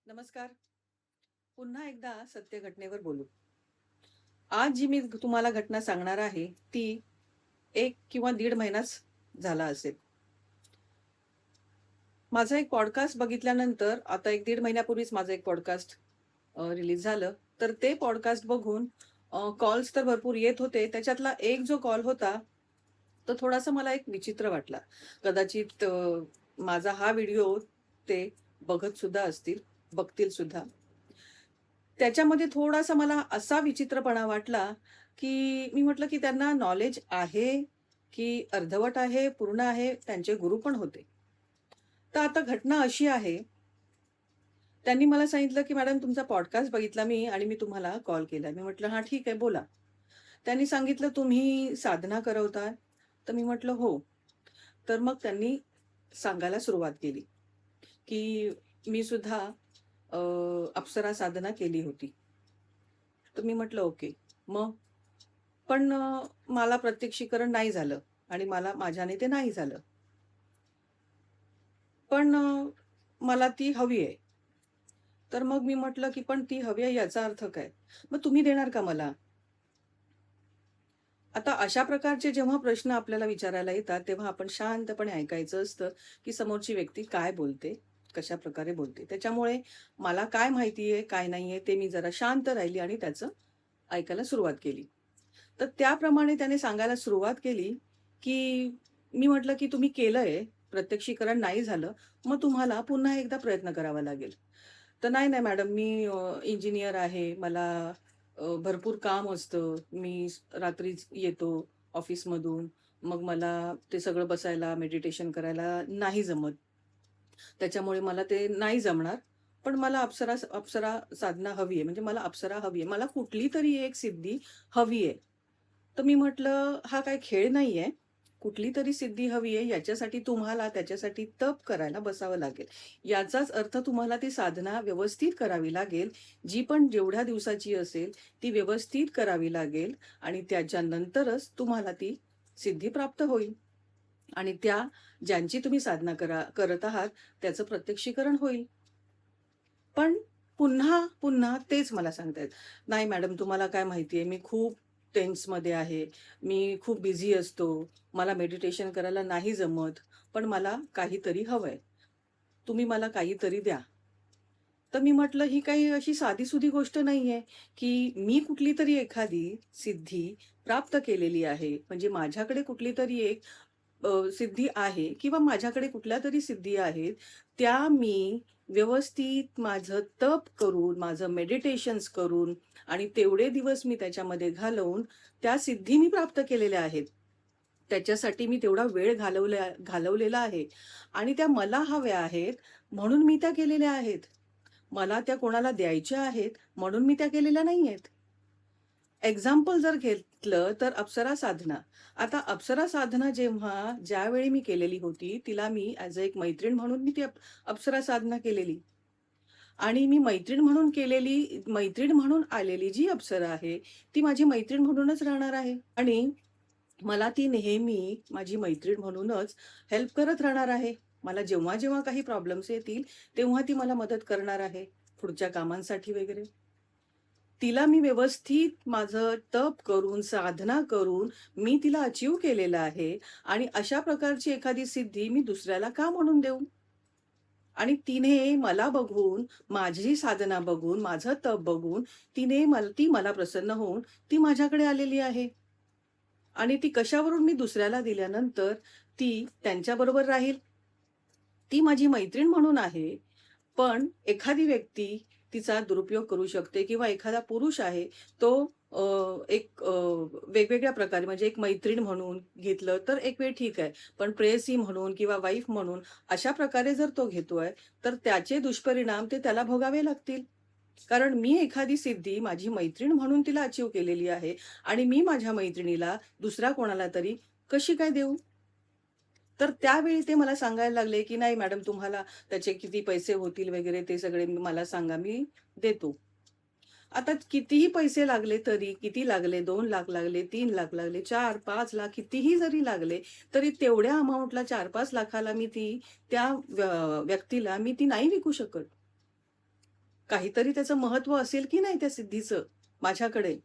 नमस्कार. पुन्हा एकदा सत्य घटनेवर बोलू. आज जी मी तुम्हाला घटना सांगणार आहे, ती 1 किंवा दीड महिनाच झाला असेल. माझा एक पॉडकास्ट बघितल्यानंतर आता 1 दीड महिन्यापूर्वीच माझं एक पॉडकास्ट रिलीज झालं. तर ते पॉडकास्ट बघून कॉल्स तर भरपूर येत होते. त्याच्यातला एक जो कॉल होता, तो थोडासा मला एक विचित्र वाटला. कदाचित माझा हा व्हिडिओ ते बघत सुद्धा असतील, बघतील सुद्धा. त्याच्यामध्ये थोडासा मला असा विचित्रपणा वाटला, की मी म्हटलं, की त्यांना नॉलेज आहे, की अर्धवट आहे, पूर्ण आहे? त्यांचे गुरु पण होते. तर आता घटना अशी आहे, त्यांनी मला सांगितलं, की "मॅडम तुमचा पॉडकास्ट बघितला मी आणि मी तुम्हाला कॉल केला." मी म्हटलं, "हां, ठीक आहे, बोला." त्यांनी सांगितलं, "तुम्ही साधना करवता?" तर मी म्हटलं, "हो." तर मग त्यांनी सांगायला सुरुवात केली, की "मी सुद्धा अ, अप्सरा साधना केली होती." तर मी म्हटलं, "ओके." मग? पण मला प्रत्यक्षीकरण नाही झालं आणि माझ्याने ते नाही झालं. पण मला ती हवी आहे. तर मग मी म्हटलं, की "पण ती हवी आहे याचा अर्थ काय? मग तुम्ही देणार का मला?" आता अशा प्रकारचे जेव्हा प्रश्न आपल्याला विचारायला येतात, तेव्हा आपण शांतपणे ऐकायचं असतं, की समोरची व्यक्ती काय बोलते, कशाप्रकारे बोलते. त्याच्यामुळे मला काय माहिती आहे, काय नाहीये ते मी जरा शांत राहिली आणि त्याचं ऐकायला सुरुवात केली. तर त्याप्रमाणे त्याने सांगायला सुरुवात केली, की मी म्हटलं, की "तुम्ही केलंय, प्रत्यक्षीकरण नाही झालं, मग तुम्हाला पुन्हा एकदा प्रयत्न करावा लागेल." तर "नाही, नाही मॅडम, मी इंजिनिअर आहे. मला भरपूर काम असतं. मी रात्रीच येतो ऑफिसमधून. मग मला ते सगळं बसायला, मेडिटेशन करायला नाही जमत. त्याच्यामुळे मला ते नाही जमणार. पण मला अप्सरा साधना हवी आहे. म्हणजे मला अप्सरा हवी आहे. मला कुठलीतरी एक सिद्धी हवी आहे." तर मी म्हटलं, "हा काही खेळ नाहीये. कुठलीतरी सिद्धी हवी आहे, याच्यासाठी तुम्हाला त्याच्यासाठी तप करायला बसावं लागेल. याचाच अर्थ तुम्हाला ती साधना व्यवस्थित करावी लागेल. जी पण जेवढ्या दिवसाची असेल, ती व्यवस्थित करावी लागेल आणि त्याच्यानंतरच तुम्हाला ती सिद्धी प्राप्त होईल आणि ज्यांची तुम्ही साधना करत आहात, त्याचं प्रत्यक्षीकरण होईल." पण पुन्हा तेच मला सांगतायत. "नाही मॅडम, तुम्हाला काय माहिती आहे, मी खूप टेन्समध्ये आहे. मी खूप बिझी असतो. मला मेडिटेशन करायला नाही जमत. पण मला काहीतरी हवंय. तुम्ही मला काहीतरी द्या." तर मी म्हटलं, "ही काही अशी साधी-सुधी गोष्ट नाहीये, की मी कुठलीतरी एखादी सिद्धी प्राप्त केलेली आहे. म्हणजे माझ्याकडे कुठलीतरी एक सिद्धी आहे किंवा माझ्याकडे कुठल्यातरी सिद्धी आहेत, त्या मी व्यवस्थित माझं तप करून, माझं मेडिटेशन्स करून आणि तेवढे दिवस मी त्याच्यामध्ये घालवून त्या सिद्धी मी प्राप्त केलेल्या आहेत. त्याच्यासाठी मी तेवढा वेळ घालवलेला आहे आणि त्या मला हव्या आहेत, म्हणून मी त्या केलेल्या आहेत. मला त्या कोणाला द्यायच्या आहेत, म्हणून मी त्या केलेल्या नाहीयेत." एक्झाम्पल जर घेतलं तर अप्सरा साधना. आता अप्सरा साधना ज्यावेळी मी केलेली होती, तिला मी ॲज अ एक मैत्रीण म्हणून मी ती अप्सरा साधना केलेली. आणि मी मैत्रीण म्हणून आलेली जी अप्सरा आहे, ती माझी मैत्रीण म्हणूनच राहणार आहे. आणि मला ती नेहमी माझी मैत्रीण म्हणूनच हेल्प करत राहणार आहे. मला जेव्हा काही प्रॉब्लेम्स येतील, तेव्हा ती मला मदत करणार आहे, पुढच्या कामांसाठी वगैरे. तिला मी व्यवस्थित माझं तप करून, साधना करून मी तिला अचीव्ह केलेलं आहे आणि अशा प्रकारची एखादी सिद्धी मी दुसऱ्याला का म्हणून देऊ? आणि तिने मला बघून, माझी साधना बघून, माझं तप बघून ती मला प्रसन्न होऊन ती माझ्याकडे आलेली आहे. आणि ती कशावरून मी दुसऱ्याला दिल्यानंतर ती त्यांच्याबरोबर राहील. ती माझी मैत्रीण म्हणून आहे. पण एखादी व्यक्ती तिचा दुरुपयोग करू शकते किंवा एखादा पुरुष आहे तो वेगवेगळ्या प्रकारे म्हणजे एक मैत्रीण म्हणून घेतलं तर एक वेळ ठीक आहे. पण प्रेयसी म्हणून किंवा वाईफ म्हणून अशा प्रकारे जर तो घेतोय, तर त्याचे दुष्परिणाम ते त्याला भोगावे लागतील. कारण मी एखादी सिद्धी माझी मैत्रीण म्हणून तिला अचीव्ह केलेली आहे आणि मी माझ्या मैत्रिणीला दुसऱ्या कोणाला तरी कशी काय देऊ? तर त्यावेळी ते मला सांगायला लागले, की "नाही मॅडम, तुम्हाला त्याचे किती पैसे होतील वगैरे ते सगळे मला सांगा, मी देतो." आता कितीही पैसे लागले तरी, किती लागले, 2 लाख लागले, 3 लाख लागले, 4-5 लाख कितीही जरी लागले, तरी तेवढ्या अमाउंटला 4-5 लाखाला मी ती त्या व्यक्तीला मी ती नाही विकू शकत. काहीतरी त्याचं महत्व असेल की नाही त्या सिद्धीचं माझ्याकडे.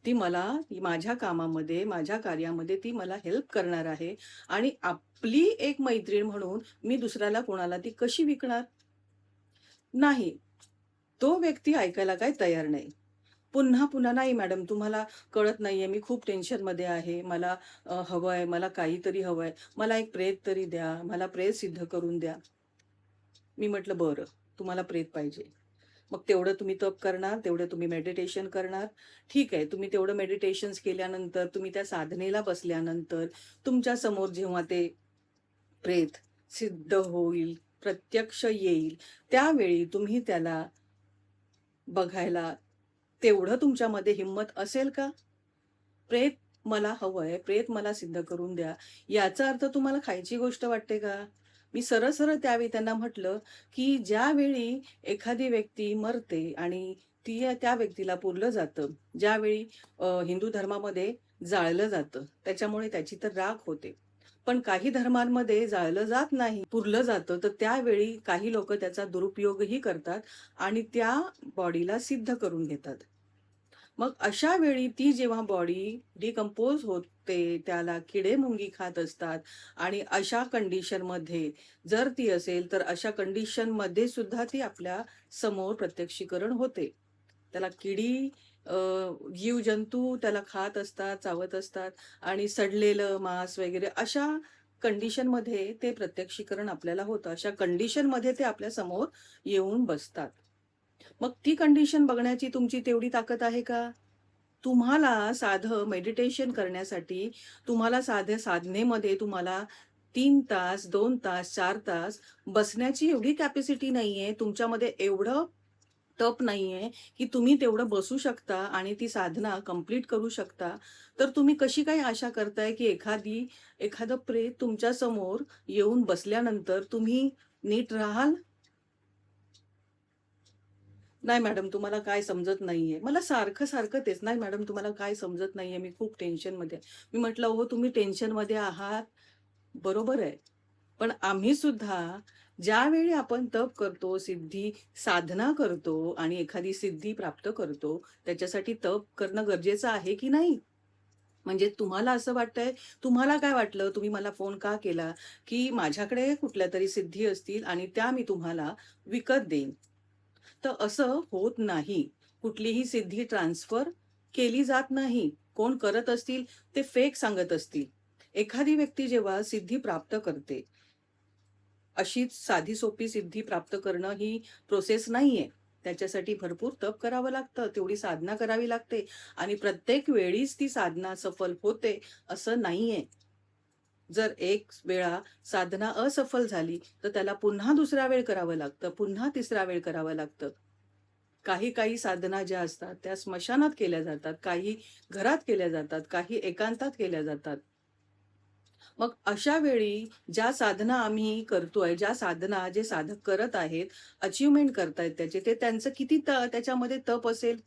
ती मला माझ्या कामामध्ये, माझ्या कार्यामध्ये ती मला हेल्प करणार आहे आणि आपली एक मैत्रीण म्हणून मी दुसऱ्याला कोणाला ती कशी विकणार? नाही. तो व्यक्ती ऐकायला काही तयार नाही. पुन्हा-पुन्हा, "नाही मॅडम तुम्हाला कळत नाहीये, मी खूप टेन्शनमध्ये आहे. मला हवंय, मला काहीतरी हवंय. मला एक प्रेत तरी द्या. मला प्रेत सिद्ध करून द्या." मी म्हटलं, "बरं, तुम्हाला प्रेत पाहिजे. मग तेवढं तुम्ही तप करणार, तेवढं तुम्ही मेडिटेशन करणार. ठीक आहे, तुम्ही तेवढं मेडिटेशन्स केल्यानंतर, तुम्ही त्या साधनेला बसल्यानंतर, तुमच्या समोर जेव्हा ते प्रेत सिद्ध होईल, प्रत्यक्ष येईल, त्यावेळी तुम्ही त्याला बघायला तेवढं तुमच्यामध्ये हिंमत असेल का? प्रेत मला हवंय, प्रेत मला सिद्ध करून द्या. याचा अर्थ तुम्हाला खायची गोष्ट वाटते का? मी सरळ-सरळ त्यावेळी त्यांना म्हटलं, की ज्यावेळी एखादी व्यक्ती मरते आणि त्या व्यक्तीला पुरलं जातं, ज्यावेळी हिंदू धर्मामध्ये जाळलं जातं, त्याच्यामुळे त्याची तर राख होते. पण काही धर्मांमध्ये जाळलं जात नाही, पुरलं जातं, तर त्यावेळी काही लोकं त्याचा दुरुपयोगही करतात आणि त्या बॉडीला सिद्ध करून घेतात. मग अशा वेळी ती जेव्हा बॉडी डिकंपोज होते, त्याला किडे-मुंगी खात असतात आणि अशा कंडिशनमध्ये जर ती असेल, तर अशा कंडिशनमध्ये सुद्धा ती आपल्या समोर प्रत्यक्षीकरण होते. त्याला अ, जीवजंतू त्याला खात असतात, चावत असतात आणि सडलेलं मांस वगैरे अशा कंडिशनमध्ये ते प्रत्यक्षीकरण आपल्याला होतं. अशा कंडिशनमध्ये ते आपल्या समोर येऊन बसतात. मग ती कंडिशन बघण्याची तुमची तेवढी ताकद आहे का? तुम्हाला साधं मेडिटेशन करण्यासाठी तुम्हाला साध्या साधनेमध्ये तुम्हाला 3 तास, 2 तास, 4 तास बसण्याची एवढी कॅपॅसिटी नाहीये. तुमच्यामध्ये एवढं तप नाहीये, की तुम्ही तेवढं बसू शकता आणि ती साधना कंप्लीट करू शकता. तर तुम्ही कशी काय आशा करताय, की एखादं प्रेत तुमच्या समोर येऊन बसल्यानंतर तुम्ही नीट राहाल? नाही मॅडम तुम्हाला काय समजत नाहीये. मला सारखं-सारखं तेच. नाही मॅडम तुम्हाला काय समजत नाहीये. मी खूप टेन्शनमध्ये आहे. मी म्हटलं, "अहो तुम्ही टेन्शनमध्ये आहात, बरोबर आहे. पण आम्ही सुद्धा ज्यावेळी आपण तप करतो, सिद्धी साधना करतो आणि एखादी सिद्धी प्राप्त करतो, त्याच्यासाठी तप करणं गरजेचं आहे की नाही?" म्हणजे तुम्हाला असं वाटतंय तुम्हाला काय वाटलं, तुम्ही मला फोन का केला, की माझ्याकडे कुठल्यातरी सिद्धी असतील आणि त्या मी तुम्हाला विकत देईन. तर असं होत नाही. कुठलीही सिद्धी ट्रान्सफर केली जात नाही. कोण करत असतील ते फेक सांगत असतील. एखादी व्यक्ती जेव्हा सिद्धी प्राप्त करते, अशीच साधी-सोपी सिद्धी प्राप्त करणं ही प्रोसेस नाहीये. त्याच्यासाठी भरपूर तप करावं लागतं, तेवढी साधना करावी लागते आणि प्रत्येक वेळीच ती साधना सफल होते असं नाहीये. जर एक वेळा साधना असफल झाली, तर त्याला पुन्हा दुसरा वेळ करावं लागतं, पुन्हा तिसरा वेळ करावं लागतं. काही-काही साधना ज्या असतात, त्या स्मशानात केल्या जातात, काही घरात केल्या जातात, काही एकांतात केल्या जातात. मग अशा वेळी ज्या साधना आम्ही करतोय, ज्या साधना जे साधक करत आहेत, अचीव्हमेंट करतायत त्याचे, ते त्यांचं किती त्याच्यामध्ये तप असेल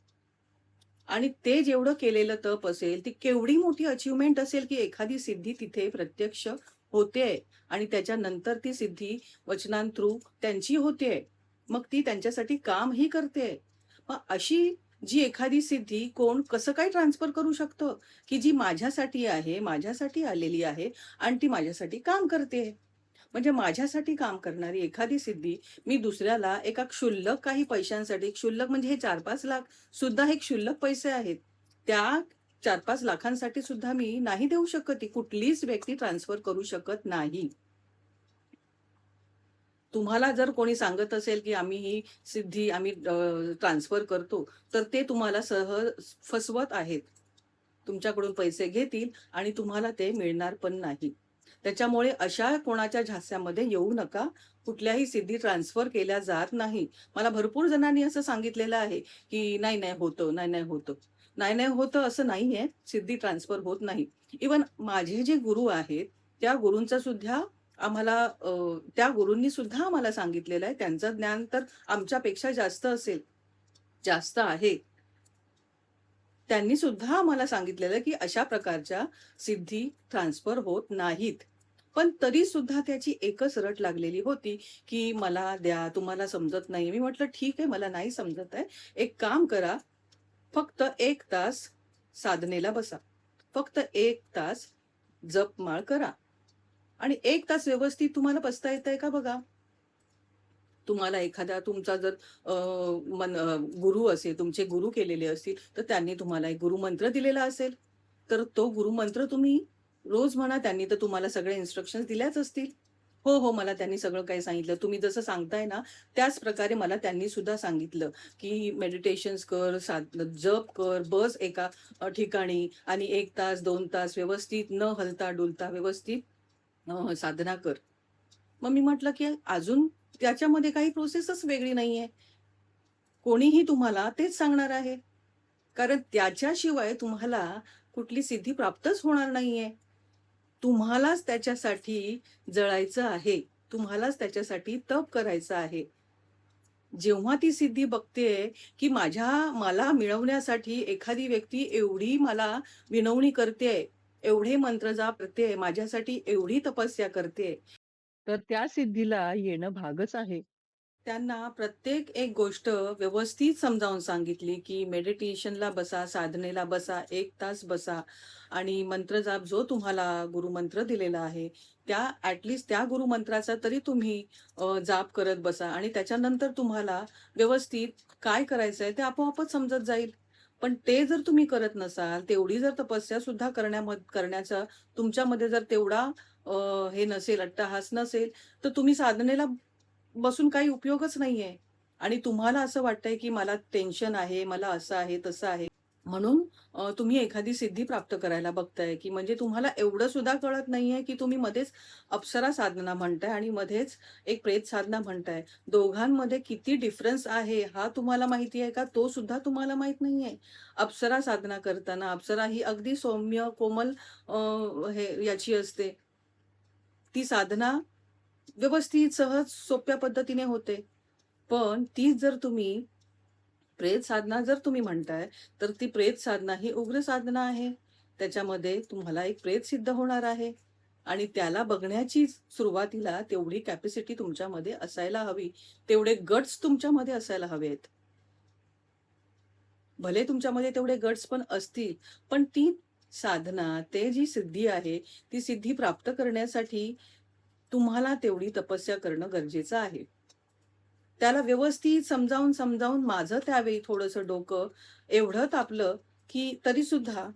आणि ते जेवढं केलेलं तप असेल, ती केवढी मोठी अचीव्हमेंट असेल, की एखादी सिद्धी तिथे प्रत्यक्ष होतेय आणि त्याच्यानंतर ती सिद्धी वचनांथ्रू त्यांची होतेय. मग ती त्यांच्यासाठी कामही करतेय. मग अशी जी एखादी सिद्धी कोण कसं काय ट्रान्सफर करू शकतं, की जी माझ्यासाठी आहे, माझ्यासाठी आलेली आहे आणि ती माझ्यासाठी काम करतेय. म्हणजे माझ्यासाठी काम करणारी एखादी सिद्धी मी दुसऱ्याला एका क्षुल्लक काही पैशांसाठी क्षुल्लक म्हणजे हे 4-5 लाख सुद्धा हे क्षुल्लक पैसे आहेत. त्या 4-5 लाखांसाठी सुद्धा मी नाही देऊ शकत. ती कुठलीच व्यक्ती ट्रान्सफर करू शकत नाही. तुम्हाला जर कोणी सांगत असेल, की आम्ही ही सिद्धी आम्ही ट्रान्सफर करतो, तर ते तुम्हाला फसवत आहेत. तुमच्याकडून पैसे घेतील आणि तुम्हाला ते मिळणार पण नाही. त्याच्यामुळे अशा कोणाच्या झास्यामध्ये येऊ नका. कुठल्याही सिद्धी ट्रान्सफर केल्या जात नाही. मला भरपूर जणांनी असं सांगितलेलं आहे, की "नाही, नाही होतं, नाही, नाही होतं." नाही, नाही होतं असं नाहीये. सिद्धी ट्रान्सफर होत नाही. इव्हन माझे जे गुरु आहेत, त्या गुरूंचा सुद्धा आम्हाला त्या गुरूंनी सुद्धा आम्हाला सांगितलेलं आहे. त्यांचं ज्ञान तर आमच्यापेक्षा जास्त असेल, जास्त आहे. त्यांनी सुद्धा आम्हाला सांगितलेलं की अशा प्रकारच्या सिद्धी ट्रान्सफर होत नाहीत. पण तरी सुद्धा त्याची एकच रट लागलेली होती, की "मला द्या, तुम्हाला समजत नाही." मी म्हटलं, "ठीक आहे, मला नाही समजत आहे. एक काम करा, फक्त 1 तास साधनेला बसा. फक्त 1 तास जपमाळ करा आणि 1 तास व्यवस्थित तुम्हाला बसता येतंय का बघा." तुम्हाला एखादा तुमचा जर अ, गुरु असेल, तुमचे गुरु केलेले असतील, तर त्यांनी तुम्हाला एक गुरुमंत्र दिलेला असेल, तर तो गुरुमंत्र तुम्ही रोज म्हणा. त्यांनी तर तुम्हाला सगळे इन्स्ट्रक्शन्स दिल्याच असतील. हो, हो. मला त्यांनी सगळं काही सांगितलं. तुम्ही जसं सांगताय ना, त्याच प्रकारे मला त्यांनी सुद्धा सांगितलं, की मेडिटेशन्स कर, जप कर, बस एका ठिकाणी आणि 1 तास, 2 तास व्यवस्थित न हलता-डुलता व्यवस्थित साधना कर. मग मी म्हटलं, की अजून त्याच्यामध्ये काही प्रोसेसच वेगळी नाहीये. कोणीही तुम्हाला तेच सांगणार आहे. कारण त्याच्याशिवाय तुम्हाला कुठली सिद्धी प्राप्तच होणार नाहीये. तुम्हालाच त्याच्यासाठी जळायचं आहे. तुम्हालाच त्याच्यासाठी तप करायचं आहे. जेव्हा ती सिद्धी बघतेय, की मला मिळवण्यासाठी एखादी व्यक्ती एवढी मला विनवणी करतेय, एवढे मंत्रजाप करतेय, माझ्यासाठी एवढी तपस्या करतेय, तर त्या सिद्धीला येणं भागच आहे. त्यांना प्रत्येक एक गोष्ट व्यवस्थित समजावून सांगितली, की मेडिटेशनला बसा, साधनेला बसा, 1 तास बसा आणि मंत्रजाप जो तुम्हाला गुरुमंत्र दिलेला आहे, त्या त्या गुरुमंत्राचा तरी तुम्ही जाप करत बसा आणि त्याच्यानंतर तुम्हाला व्यवस्थित काय करायचंय ते आपोआपच समजत जाईल. पण ते जर तुम्ही करत नसाल, तेवढी जर तपस्या सुद्धा करण्याचा तुमच्यामध्ये जर तेवढा हे नसेल, अट्टहास नसेल, तर तुम्ही साधनेला बसून काही उपयोगच नाहीये. आणि तुम्हाला असं वाटतंय, की मला टेन्शन आहे, मला असं आहे, तसं आहे. म्हणून तुम्ही एखादी सिद्धी प्राप्त करायला बघताय, की म्हणजे तुम्हाला एवढं सुद्धा कळत नाहीये, की तुम्ही मध्येच अप्सरा साधना म्हणताय आणि मध्येच एक प्रेत साधना म्हणताय. दोघांमध्ये किती डिफरन्स आहे, हा तुम्हाला माहिती आहे का? तो सुद्धा तुम्हाला माहीत नाहीये. अप्सरा साधना करताना अप्सरा ही अगदी सौम्य, कोमल याची असते. ती साधना व्यवस्थित, सहज, सोप्या पद्धतीने होते. पण तीच जर तुम्ही प्रेत साधना जर तुम्ही म्हणताय, तर ती प्रेत साधना ही उग्र साधना आहे. त्याच्यामध्ये तुम्हाला एक प्रेत सिद्ध होणार आहे आणि त्याला बघण्याची सुरुवातीला तेवढी कॅपॅसिटी तुमच्यामध्ये असायला हवी. तेवढे गट्स तुमच्यामध्ये असायला हवेत. भले तुमच्यामध्ये तेवढे गट्स पण असतील, पण ती साधना, ते जी सिद्धी आहे, ती सिद्धी प्राप्त करण्यासाठी तुम्हाला तेवढी तपस्या करणं गरजेचं आहे. त्याला व्यवस्थित समजावून माझं त्यावेळी थोडंसं डोकं एवढं तापलं, की तरीसुद्धा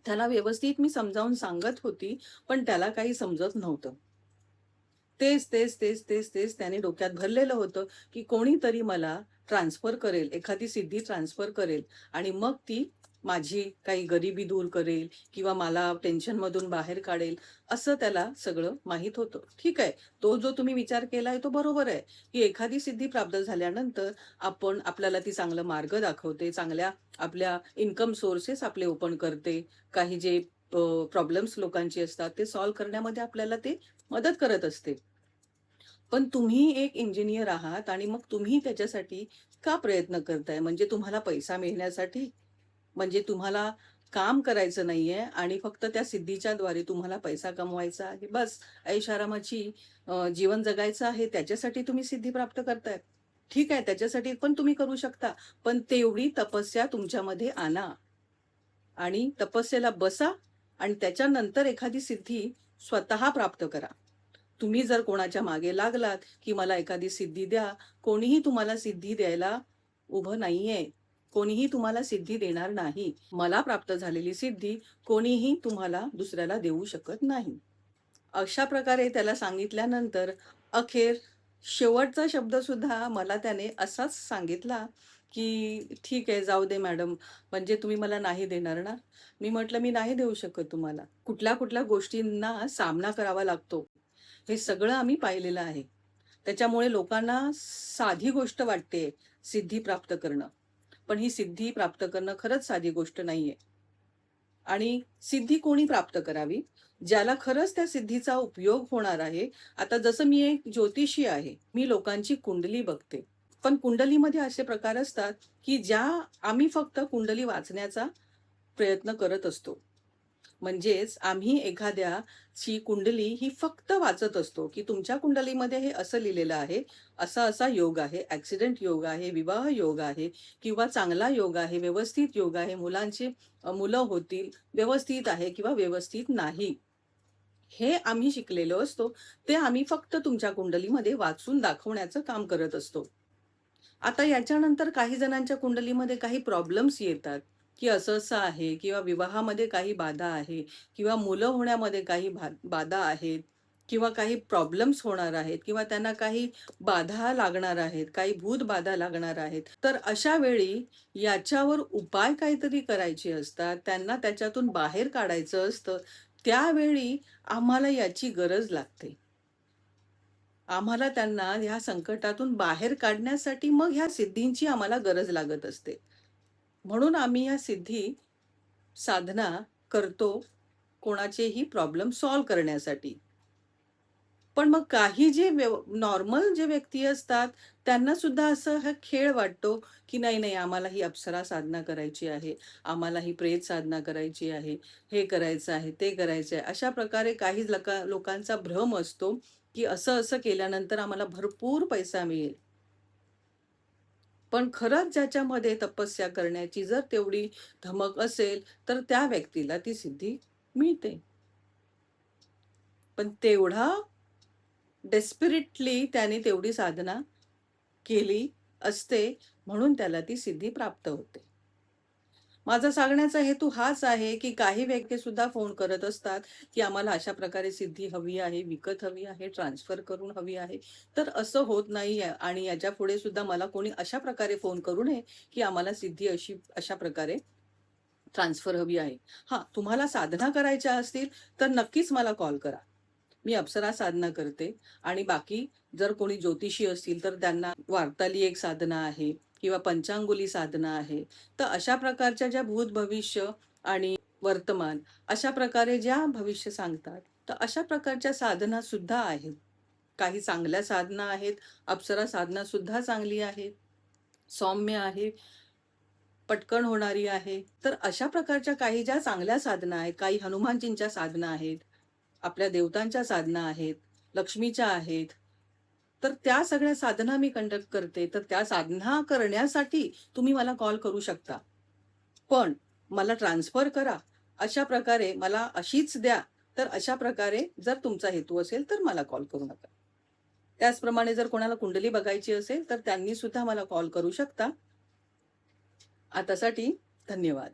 त्याला व्यवस्थित मी समजावून सांगत होती, पण त्याला काही समजत नव्हतं. तेच त्याने डोक्यात भरलेलं होतं, की कोणीतरी मला ट्रान्सफर करेल, एखादी सिद्धी ट्रान्सफर करेल आणि मग ती माझी काही गरिबी दूर करेल किंवा मला टेन्शनमधून बाहेर काढेल, असं त्याला सगळं माहीत होतं. ठीक आहे, तो जो तुम्ही विचार केलाय तो बरोबर आहे, की एखादी सिद्धी प्राप्त झाल्यानंतर आपल्याला ती चांगला मार्ग दाखवते, चांगल्या आपल्या इन्कम सोर्सेस आपले ओपन करते. काही जे प्रॉब्लेम्स लोकांचे असतात ते सॉल्व्ह करण्यामध्ये आपल्याला ते मदत करत असते. पण तुम्ही एक इंजिनिअर आहात आणि मग तुम्ही त्याच्यासाठी का प्रयत्न करताय? म्हणजे तुम्हाला पैसा मिळण्यासाठी? म्हणजे तुम्हाला काम करायचं नाहीये आणि फक्त त्या सिद्धीच्याद्वारे तुम्हाला पैसा कमवायचा आहे. बस ऐषारामाची जीवन जगायचं आहे त्याच्यासाठी तुम्ही सिद्धी प्राप्त करताय. ठीक आहे, त्याच्यासाठी पण तुम्ही करू शकता. पण तेवढी तपस्या तुमच्यामध्ये आणा आणि तपस्येला बसा आणि त्याच्यानंतर एखादी सिद्धी स्वतः प्राप्त करा. तुम्ही जर कोणाच्या मागे लागलात, की मला एखादी सिद्धी द्या, कोणीही तुम्हाला सिद्धी द्यायला उभं नाहीये. कोणीही तुम्हाला सिद्धी देणार नाही. मला प्राप्त झालेली सिद्धी कोणीही तुम्हाला दुसऱ्याला देऊ शकत नाही. अशा प्रकारे त्याला सांगितल्यानंतर अखेर शेवटचा शब्द सुद्धा मला त्याने असाच सांगितला, की "ठीक आहे, जाऊ दे मॅडम, म्हणजे तुम्ही मला नाही देणार ना?" मी म्हटलं, "मी नाही देऊ शकत तुम्हाला. कुठल्या-कुठल्या गोष्टींना सामना करावा लागतो, हे सगळं आम्ही पाहिलेलं आहे. त्याच्यामुळे लोकांना साधी गोष्ट वाटते सिद्धी प्राप्त करणं. पण ही सिद्धी प्राप्त करणं खरंच साधी गोष्ट नाहीये. आणि सिद्धी कोणी प्राप्त करावी? ज्याला खरंच त्या सिद्धीचा उपयोग होणार आहे. आता जसं मी एक ज्योतिषी आहे. मी लोकांची कुंडली बघते. पण कुंडलीमध्ये असे प्रकार असतात, की आम्ही फक्त कुंडली वाचण्याचा प्रयत्न करत असतो. म्हणजेच आम्ही एखाद्याची कुंडली ही फक्त वाचत असतो, की तुमच्या कुंडलीमध्ये हे असं लिहिलेलं आहे, असा-असा योग आहे, ॲक्सिडेंट योग आहे, विवाह योग आहे किंवा चांगला योग आहे, व्यवस्थित योग आहे, मुलांची मुलं होतील, व्यवस्थित आहे किंवा व्यवस्थित नाही. हे आम्ही शिकलेलो असतो. ते आम्ही फक्त तुमच्या कुंडलीमध्ये वाचून दाखवण्याचं काम करत असतो. आता याच्यानंतर काही जणांच्या कुंडलीमध्ये काही प्रॉब्लेम्स येतात, की असं-असं आहे किंवा विवाहामध्ये काही बाधा आहे किंवा मुलं होण्यामध्ये काही बाधा आहेत किंवा काही प्रॉब्लेम्स होणार आहेत किंवा त्यांना काही बाधा लागणार आहेत, काही भूत बाधा लागणार आहेत. तर अशा वेळी याच्यावर उपाय काहीतरी करायचे असतात. त्यांना त्याच्यातून बाहेर काढायचं असतं. त्यावेळी आम्हाला याची गरज लागते. आम्हाला त्यांना ह्या संकटातून बाहेर काढण्यासाठी मग ह्या सिद्धींची आम्हाला गरज लागत असते. म्हणून आम्ही ह्या सिद्धी साधना करतो, कोणाचेही प्रॉब्लेम सॉल्व्ह करण्यासाठी. पण मग काही जे नॉर्मल जे व्यक्ती असतात, त्यांना सुद्धा असं हा खेळ वाटतो, की नाही, नाही आम्हाला ही अप्सरा साधना करायची आहे, आम्हाला ही प्रेत साधना करायची आहे, हे करायचं आहे, ते करायचं आहे. अशा प्रकारे काही लोकांचा भ्रम असतो, की असं-असं केल्यानंतर आम्हाला भरपूर पैसा मिळेल. पण खरंच ज्याच्यामध्ये तपस्या करण्याची जर तेवढी धमक असेल, तर त्या व्यक्तीला ती सिद्धी मिळते. पण तेवढा डेस्परेटली त्याने तेवढी साधना केली असते, म्हणून त्याला ती सिद्धी प्राप्त होते. माझा सांगण्याचा हेतू हाच आहे, की काही व्यक्ती सुद्धा फोन करत असतात, की आम्हाला अशा प्रकारे सिद्धी हवी आहे, विकत हवी आहे, ट्रान्सफर करून हवी आहे. तर असं होत नाहीये आणि याच्यापुढे सुद्धा मला कोणी अशा प्रकारे फोन करू नये, की आम्हाला सिद्धी अशा प्रकारे ट्रान्सफर हवी आहे. हां, तुम्हाला साधना करायच्या असतील, तर नक्कीच मला कॉल करा. मी अप्सरा साधना करते आणि बाकी जर कोणी ज्योतिषी असतील, तर त्यांना वार्ताली एक साधना आहे किंवा पंचांगुली साधना आहे. तर अशा प्रकारच्या ज्या भूत, भविष्य आणि वर्तमान अशा प्रकारे ज्या भविष्य सांगतात, तर अशा प्रकारच्या साधना सुद्धा आहेत. काही चांगल्या साधना आहेत. अप्सरा साधना सुद्धा चांगली आहे, सौम्य आहे, पटकन होणारी आहे. तर अशा प्रकारच्या काही ज्या चांगल्या साधना आहेत, काही हनुमानजींच्या साधना आहेत, आपल्या देवतांच्या साधना आहेत, लक्ष्मीच्या आहेत. तर त्या सगळ्या साधना मी कंडक्ट करते. तर त्या साधना करण्यासाठी तुम्ही मला कॉल करू शकता. पण मला ट्रान्सफर करा, अशा प्रकारे मला अशीच द्या. तर अशा प्रकारे जर तुमचा हेतू असेल, तर मला कॉल करू नका. त्याचप्रमाणे जर कोणाला कुंडली बघायची असेल, तर त्यांनी सुद्धा मला कॉल करू शकता. आतासाठी धन्यवाद.